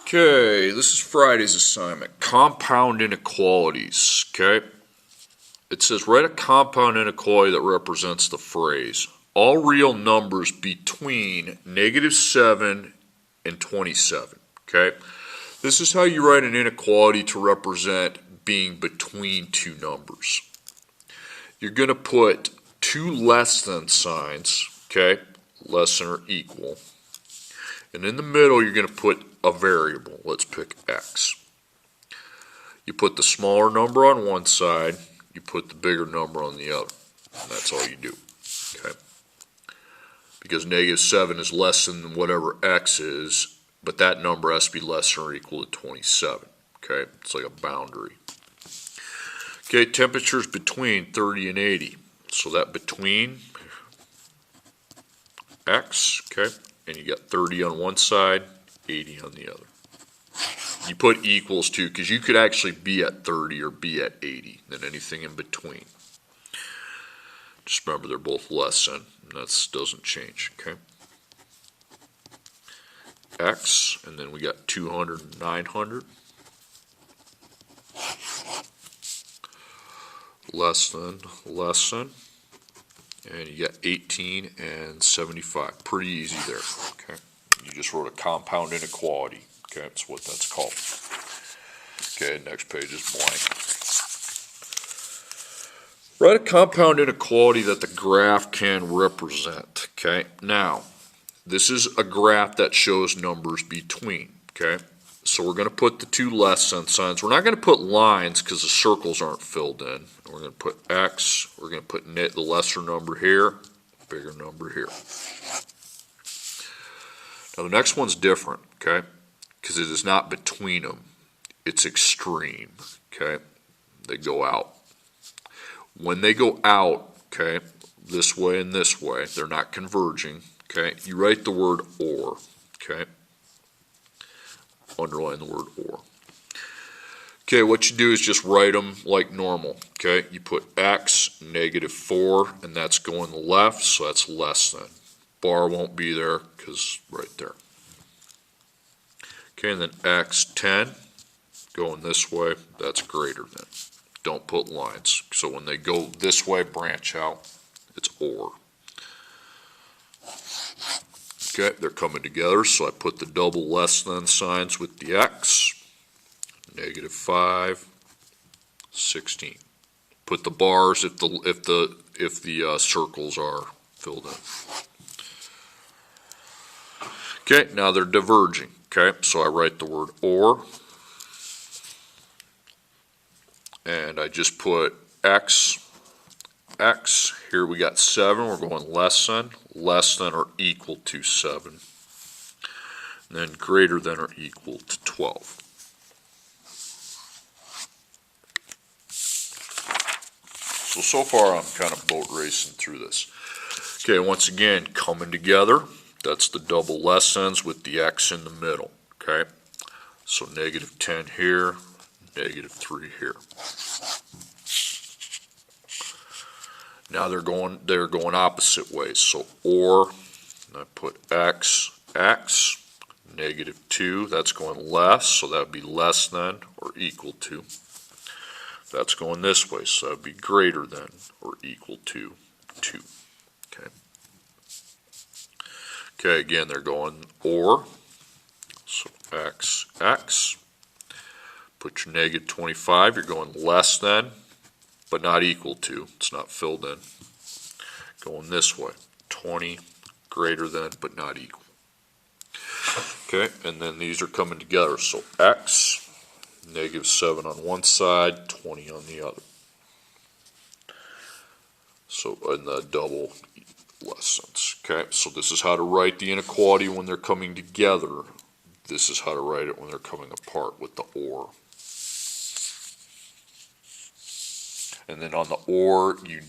Okay, this is Friday's assignment, compound inequalities, okay? It says write a compound inequality that represents the phrase, all real numbers between -7 and 27, okay? This is how you write an inequality to represent being between two numbers. You're going to put two less than signs, okay? Less than or equal. And in the middle, you're going to put a variable. Let's pick x. You put the smaller number on one side, you put the bigger number on the other. And that's all you do. Okay? Because -7 is less than whatever x is, but that number has to be less than or equal to 27. Okay? It's like a boundary. Okay, temperatures between 30 and 80. So that between x, okay? And you got 30 on one side, 80 on the other. You put equals too, because you could actually be at 30 or be at 80, then anything in between. Just remember they're both less than, and that doesn't change, okay? X, and then we got 200 and 900. Less than, and you got 18 and 75. Pretty easy there, okay? You just wrote a compound inequality, okay? That's what that's called. Okay, next page is blank. Write a compound inequality that the graph can represent, okay? Now, this is a graph that shows numbers between, okay? So we're going to put the two less than signs. We're not going to put lines because the circles aren't filled in. We're going to put x. We're going to put the lesser number here, bigger number here. Now the next one's different, okay? Because it is not between them. It's extreme, okay? They go out. When they go out, okay, this way and this way, they're not converging, okay? You write the word or, okay? Underline the word or. Okay, what you do is just write them like normal, okay? You put x, -4, and that's going left, so that's less than. Bar won't be there because right there. Okay, and then x, 10, going this way, that's greater than. Don't put lines. So when they go this way, branch out, it's or. Okay, they're coming together, so I put the double less than signs with the x, -5, 16. Put the bars if the circles are filled in. Okay, now they're diverging. Okay, so I write the word or, and I just put x. Here we got 7, we're going less than or equal to 7, and then greater than or equal to 12. So far I'm kind of boat racing through this. Okay, once again, coming together, that's the double less thans with the x in the middle, okay? So -10 here, -3 here. Now they're going opposite ways. So or, and I put x, -2, that's going less, so that would be less than or equal to. That's going this way, so that would be greater than or equal to 2. Okay. Okay, again they're going or, so x. Put your -25, you're going less than, but not equal to. It's not filled in. Going this way, 20, greater than, but not equal. Okay, and then these are coming together. So x, -7 on one side, 20 on the other. So in the double less thans. Okay, so this is how to write the inequality when they're coming together. This is how to write it when they're coming apart with the or. And then on the or, you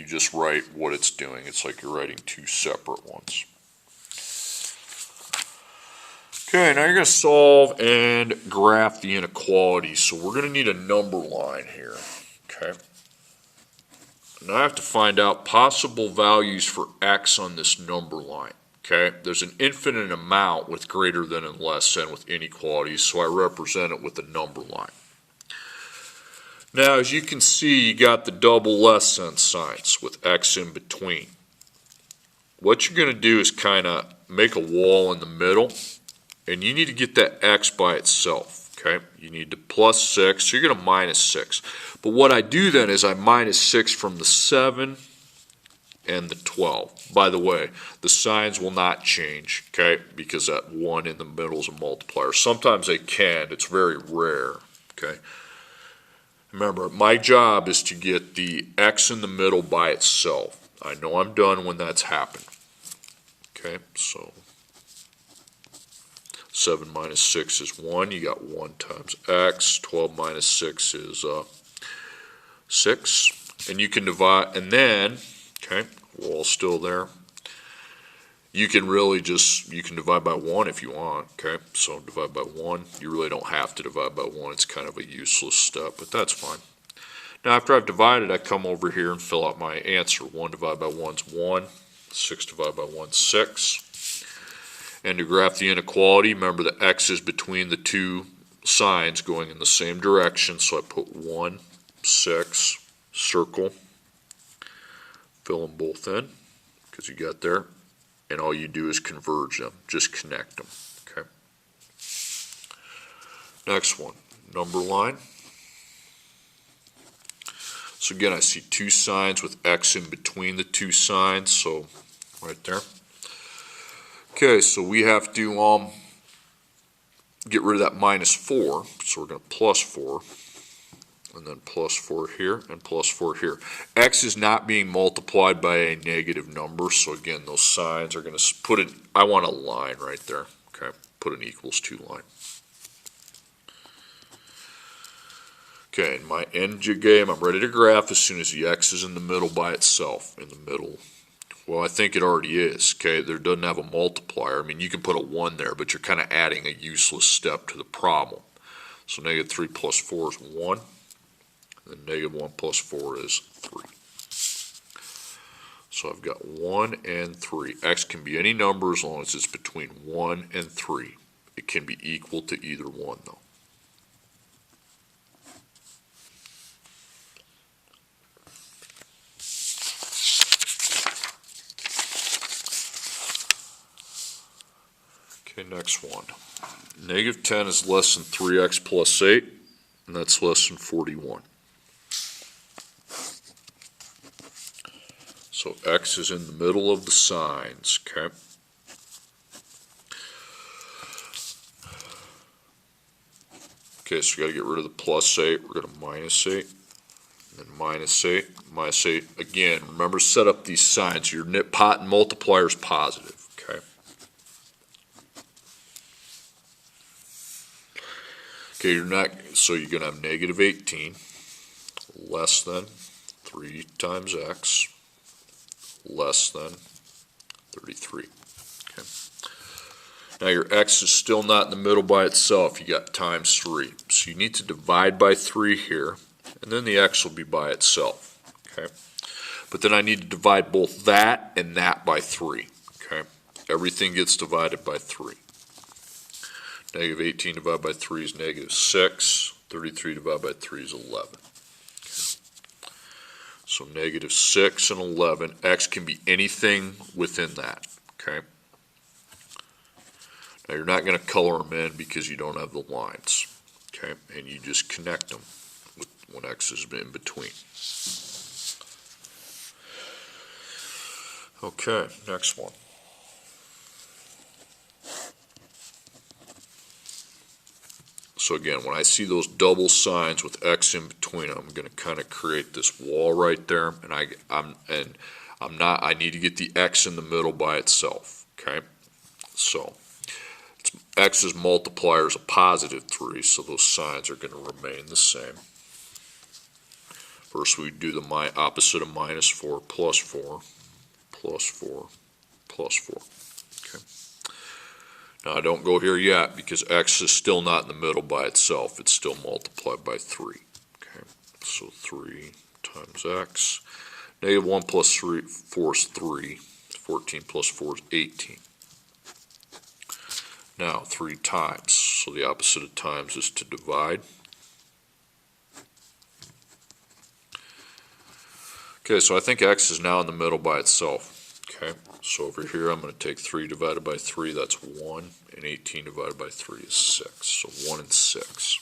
just write what it's doing. It's like you're writing two separate ones. Okay, now you're going to solve and graph the inequality. So we're going to need a number line here. Okay. Now I have to find out possible values for x on this number line. Okay, there's an infinite amount with greater than and less than with inequalities, so I represent it with a number line. Now, as you can see, you got the double less than signs with x in between. What you're going to do is kind of make a wall in the middle, and you need to get that x by itself. Okay, you need to plus 6, so you're going to minus 6. But what I do then is I minus 6 from the 7 and the 12. By the way, the signs will not change, okay, because that 1 in the middle is a multiplier. Sometimes they can, it's very rare, okay. Remember, my job is to get the x in the middle by itself. I know I'm done when that's happened. Okay, so 7 minus 6 is 1. You got 1 times x. 12 minus 6 is 6. And you can divide, and then, okay, wall's still there. You can really just, you can divide by 1 if you want, okay? So divide by 1. You really don't have to divide by 1. It's kind of a useless step, but that's fine. Now, after I've divided, I come over here and fill out my answer. 1 divided by 1 is 1. 6 divided by 1 is 6. And to graph the inequality, remember the x is between the two signs going in the same direction, so I put 1, 6, circle, fill them both in, because you got there. And all you do is converge them, just connect them, okay? Next one, number line. So again, I see two signs with x in between the two signs, so right there. Okay, so we have to get rid of that minus 4, so we're going to plus 4. And then plus 4 here, and plus 4 here. X is not being multiplied by a negative number, so again, those signs are going to put it, I want a line right there, okay, put an equals 2 line. Okay, in my end game, I'm ready to graph as soon as the x is in the middle by itself, in the middle. Well, I think it already is, okay, there doesn't have a multiplier. I mean, you can put a 1 there, but you're kind of adding a useless step to the problem. So negative 3 plus 4 is 1. Then negative 1 plus 4 is 3. So I've got 1 and 3. X can be any number as long as it's between 1 and 3. It can be equal to either one, though. Okay, next one. Negative 10 is less than 3x plus 8, and that's less than 41. So x is in the middle of the signs, okay? Okay, so we got to get rid of the plus 8. We're going to minus 8, and then minus 8, minus 8. Again, remember, set up these signs. Your pot multiplier is positive, okay? Okay, so you're going to have negative 18 less than 3 times x less than 33. Okay. Now your x is still not in the middle by itself. You got times 3. So you need to divide by 3 here, and then the x will be by itself. Okay. But then I need to divide both that and that by 3. Okay. Everything gets divided by 3. Negative 18 divided by 3 is negative 6. 33 divided by 3 is 11. So negative 6 and 11, x can be anything within that, okay? Now you're not going to color them in because you don't have the lines, okay? And you just connect them when x is in between. Okay, next one. So again, when I see those double signs with x in between, I'm going to kind of create this wall right there, and I need to get the x in the middle by itself. Okay, so x's multiplier is a positive 3, so those signs are going to remain the same. First, we do the opposite of minus 4, plus 4, plus 4, plus 4. Okay. Now I don't go here yet because x is still not in the middle by itself. It's still multiplied by 3. Okay, so 3 times x. Negative 1 plus 4 is 3. 14 plus 4 is 18. Now 3 times, so the opposite of times is to divide. Okay, so I think x is now in the middle by itself. Okay, so over here I'm going to take 3 divided by 3, that's 1, and 18 divided by 3 is 6, so 1 and 6.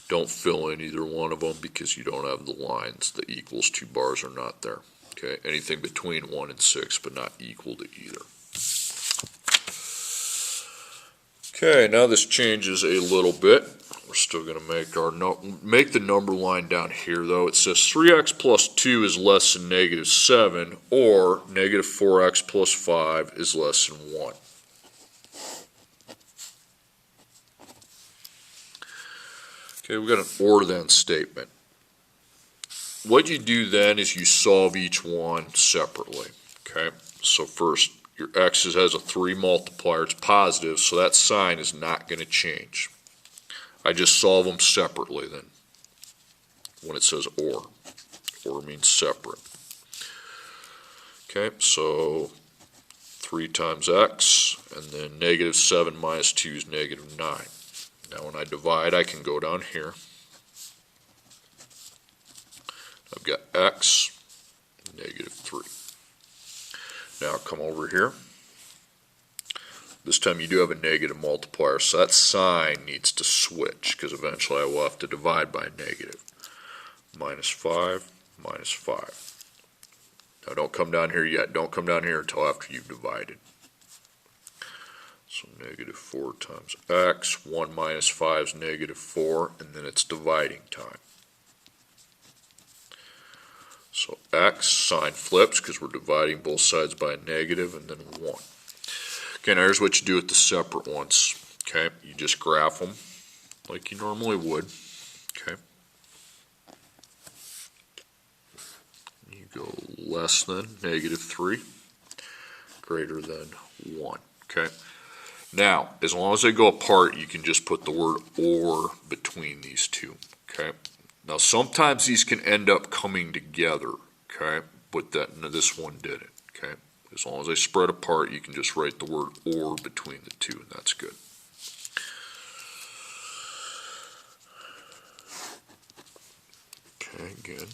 Don't fill in either one of them because you don't have the lines. The equals 2 bars are not there. Okay, anything between 1 and 6, but not equal to either. Okay, now this changes a little bit. We're still going to make the number line down here, though. It says 3x plus 2 is less than negative 7, or negative 4x plus 5 is less than 1. Okay, we've got an or then statement. What you do then is you solve each one separately. Okay, so first, your x has a 3 multiplier. It's positive, so that sign is not going to change. I just solve them separately then when it says or. Or means separate. Okay, so 3 times x, and then negative 7 minus 2 is negative 9. Now when I divide, I can go down here. I've got x, negative 3. Now come over here. This time you do have a negative multiplier, so that sign needs to switch, because eventually I will have to divide by a negative. Minus 5, minus 5. Now don't come down here yet. Don't come down here until after you've divided. So negative 4 times x, 1 minus 5 is negative 4, and then it's dividing time. So x, sign flips because we're dividing both sides by a negative, and then 1. Okay, now here's what you do with the separate ones. Okay, you just graph them like you normally would. Okay. You go less than negative 3, greater than 1. Okay. Now, as long as they go apart, you can just put the word or between these two. Okay. Now, sometimes these can end up coming together. Okay, but this one didn't. Okay. As long as they spread apart, you can just write the word or between the two, and that's good. Okay, again,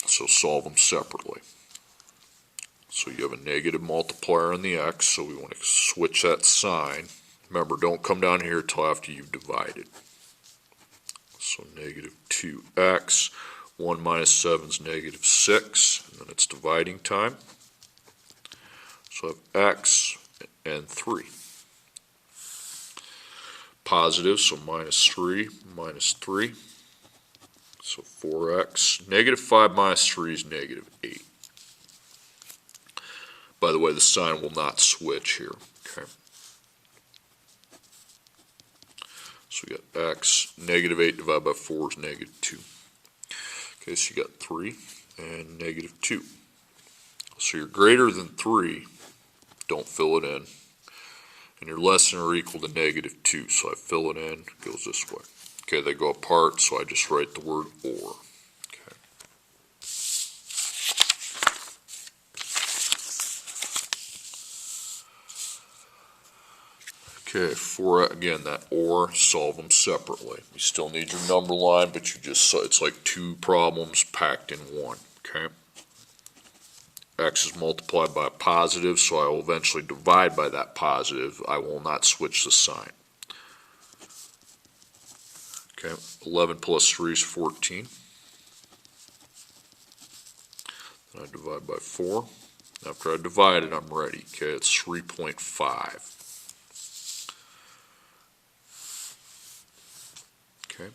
so solve them separately. So you have a negative multiplier on the x, so we want to switch that sign. Remember, don't come down here until after you've divided. So negative 2x, 1 minus 7 is negative 6, and then it's dividing time. So I have x and 3. Positive, so minus 3, minus 3. So 4x. Negative 5 minus 3 is negative 8. By the way, the sign will not switch here. Okay. So we got x, negative 8 divided by 4 is negative 2. Okay, so you got 3 and negative 2. So you're greater than 3. Don't fill it in. And you're less than or equal to negative 2. So I fill it in, it goes this way. Okay, they go apart, so I just write the word or. Okay. Okay, for again, that or, solve them separately. You still need your number line, but it's like 2 problems packed in one. Okay. X is multiplied by a positive, so I will eventually divide by that positive. I will not switch the sign. Okay, 11 plus 3 is 14. Then I divide by 4. After I divide it, I'm ready. Okay, it's 3.5. Okay,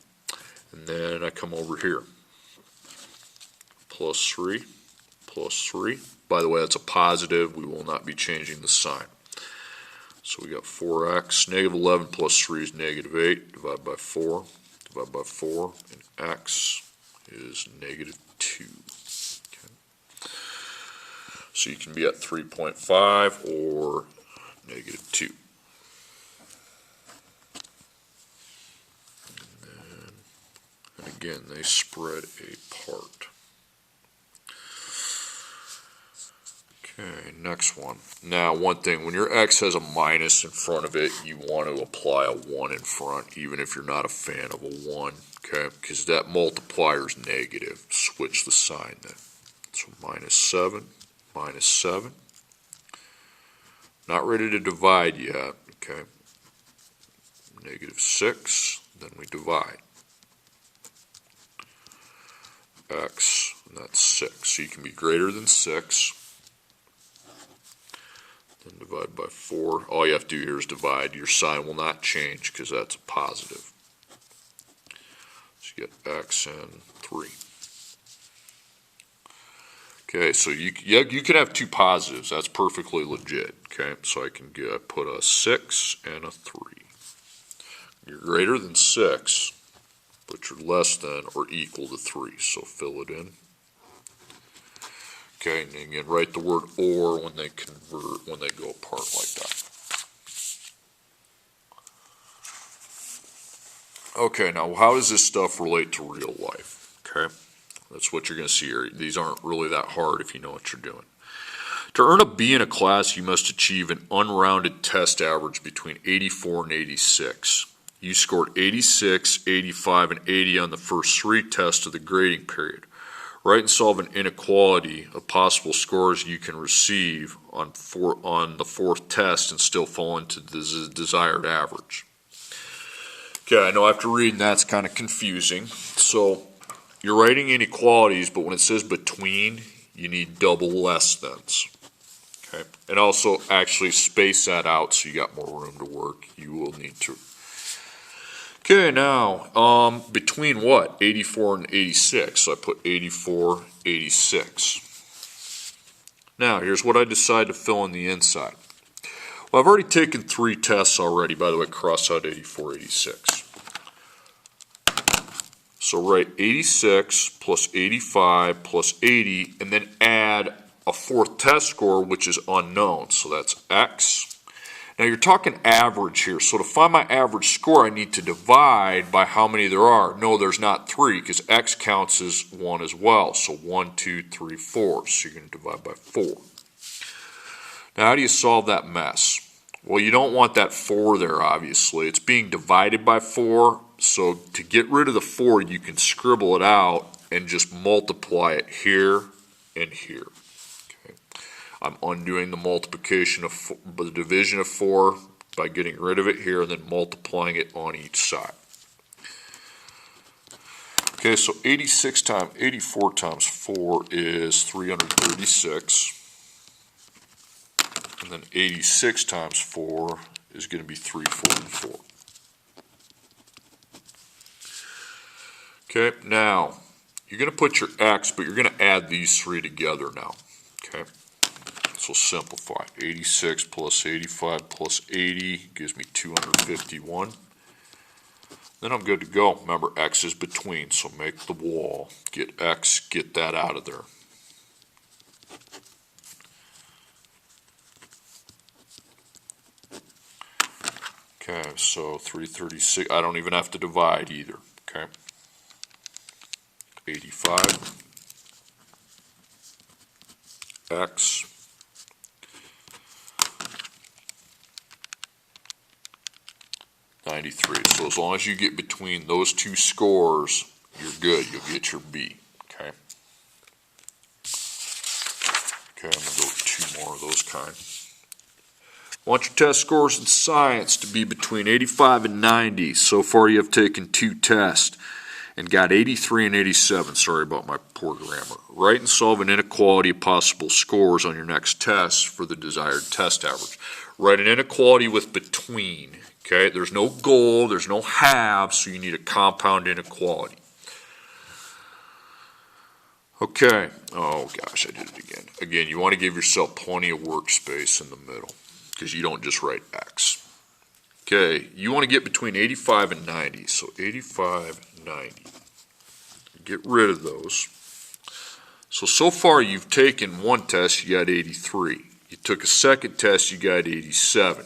and then I come over here. Plus 3, plus 3. By the way, that's a positive. We will not be changing the sign. So we got 4x. Negative 11 plus 3 is negative 8. Divide by 4. Divide by 4. And x is negative 2. Okay. So you can be at 3.5 or negative 2. And again, they spread apart. Okay, next one. Now, one thing, when your x has a minus in front of it, you want to apply a 1 in front, even if you're not a fan of a 1, okay? Because that multiplier is negative. Switch the sign then. So minus 7, minus 7. Not ready to divide yet, okay? Negative 6, then we divide. X, and that's 6. So you can be greater than 6. Then divide by 4. All you have to do here is divide. Your sign will not change because that's a positive. So you get x and 3. Okay, so you can have two positives. That's perfectly legit. Okay, so I can put a 6 and a 3. You're greater than 6, but you're less than or equal to 3. So fill it in. Okay, and again, write the word or when they convert, when they go apart like that. Okay, now how does this stuff relate to real life? Okay, that's what you're going to see here. These aren't really that hard if you know what you're doing. To earn a B in a class, you must achieve an unrounded test average between 84 and 86. You scored 86, 85, and 80 on the first 3 tests of the grading period. Write and solve an inequality of possible scores you can receive on the 4th test and still fall into the desired average. Okay, I know after reading that's kind of confusing. So you're writing inequalities, but when it says between, you need double less thans. Okay, and also actually space that out so you got more room to work. You will need to. Okay, now, between what? 84 and 86. So I put 84, 86. Now, here's what I decide to fill in the inside. Well, I've already taken 3 tests already. By the way, cross out 84, 86. So write 86 plus 85 plus 80, and then add a 4th test score, which is unknown. So that's x. Now you're talking average here, so to find my average score I need to divide by how many there are. No, there's not 3 because x counts as 1 as well. So 1, 2, 3, 4. So you're going to divide by 4. Now how do you solve that mess? Well, you don't want that 4 there obviously. It's being divided by 4, so to get rid of the 4 you can scribble it out and just multiply it here and here. I'm undoing the multiplication of the division of 4 by getting rid of it here and then multiplying it on each side. Okay, so 84 times 4 is 336. And then 86 times 4 is going to be 344. Okay, now you're going to put your x, but you're going to add these 3 together now. Okay. So simplify. 86 plus 85 plus 80 gives me 251. Then I'm good to go. Remember, x is between, so make the wall. Get x, get that out of there. Okay, so 336. I don't even have to divide either. Okay. 85. X. 93. So as long as you get between those 2 scores, you're good. You'll get your B. Okay. Okay, I'm going to go with 2 more of those kind. Want your test scores in science to be between 85 and 90. So far you have taken 2 tests and got 83 and 87. Sorry about my poor grammar. Write and solve an inequality of possible scores on your next test for the desired test average. Write an inequality with between. Okay, there's no goal, there's no have, so you need a compound inequality. Okay, oh gosh, I did it again. Again, you want to give yourself plenty of workspace in the middle because you don't just write x. Okay, you want to get between 85 and 90, so 85, 90. Get rid of those. So far you've taken 1 test, you got 83. You took a 2nd test, you got 87.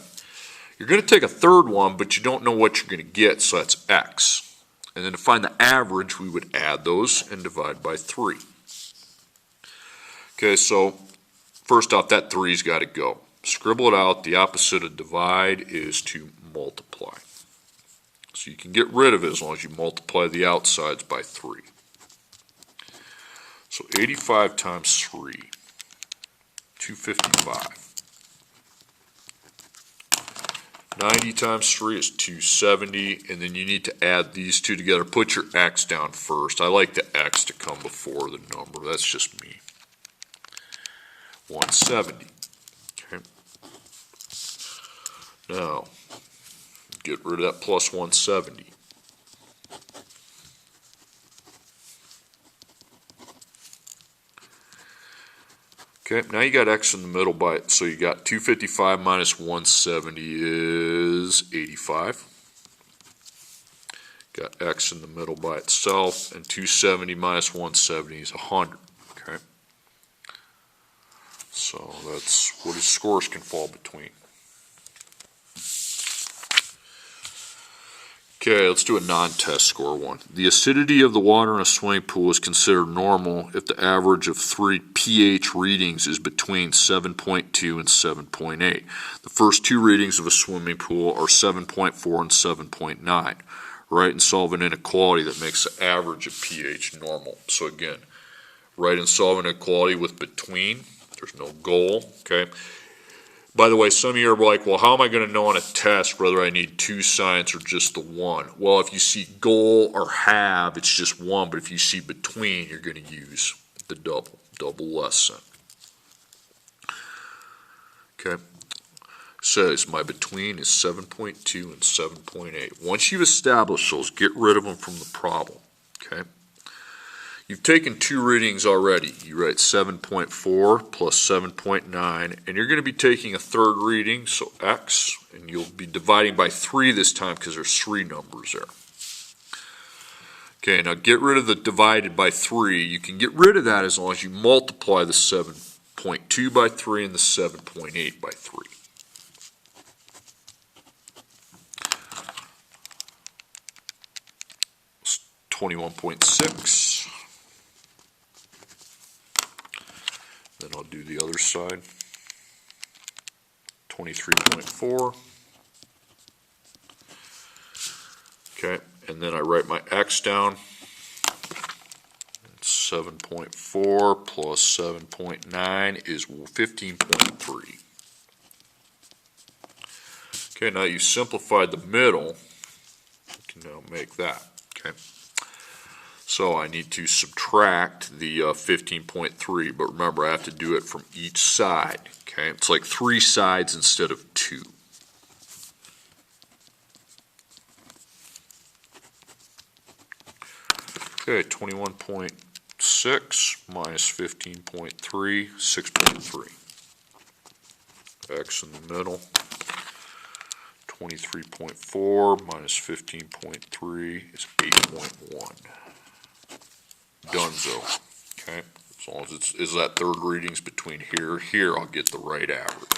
You're going to take a 3rd one, but you don't know what you're going to get, so that's x. And then to find the average, we would add those and divide by 3. Okay, so First off, that 3's got to go. Scribble it out. The opposite of divide is to multiply. So you can get rid of it as long as you multiply the outsides by 3. So 85 times 3, 255. 90 times 3 is 270, and then you need to add these two together. Put your x down first. I like the x to come before the number. That's just me. 170. Okay. Now, get rid of that plus 170. Okay, now you got x in the middle by it, so you got 255 minus 170 is 85. Got x in the middle by itself, and 270 minus 170 is 100. Okay, so that's what his scores can fall between. Okay, let's do a non-test score one. The acidity of the water in a swimming pool is considered normal if the average of 3 pH readings is between 7.2 and 7.8. The first 2 readings of a swimming pool are 7.4 and 7.9. Write and solve an inequality that makes the average of pH normal. So again, write and solve an inequality with between. There's no goal, okay? By the way, some of you are like, well, how am I going to know on a test whether I need 2 signs or just the 1? Well, if you see goal or have, it's just 1, but if you see between, you're going to use the double less sign. Okay, says my between is 7.2 and 7.8. Once you've established those, get rid of them from the problem. Okay. You've taken 2 readings already. You write 7.4 plus 7.9, and you're going to be taking a third reading, so x, and you'll be dividing by 3 this time because there's 3 numbers there. Okay, now get rid of the divided by 3. You can get rid of that as long as you multiply the 7.2 by 3 and the 7.8 by 3. It's 21.6. Then I'll do the other side. 23.4. Okay, and then I write my x down. 7.4 plus 7.9 is 15.3. Okay, now you simplified the middle. You can now make that. Okay. So I need to subtract the 15.3, but remember I have to do it from each side. Okay, it's like 3 sides instead of 2. Okay, 21.6 minus 15.3, 6.3. X in the middle. 23.4 minus 15.3 is 8.1. Donezo. Okay, as long as it's that third readings between here, I'll get the right average.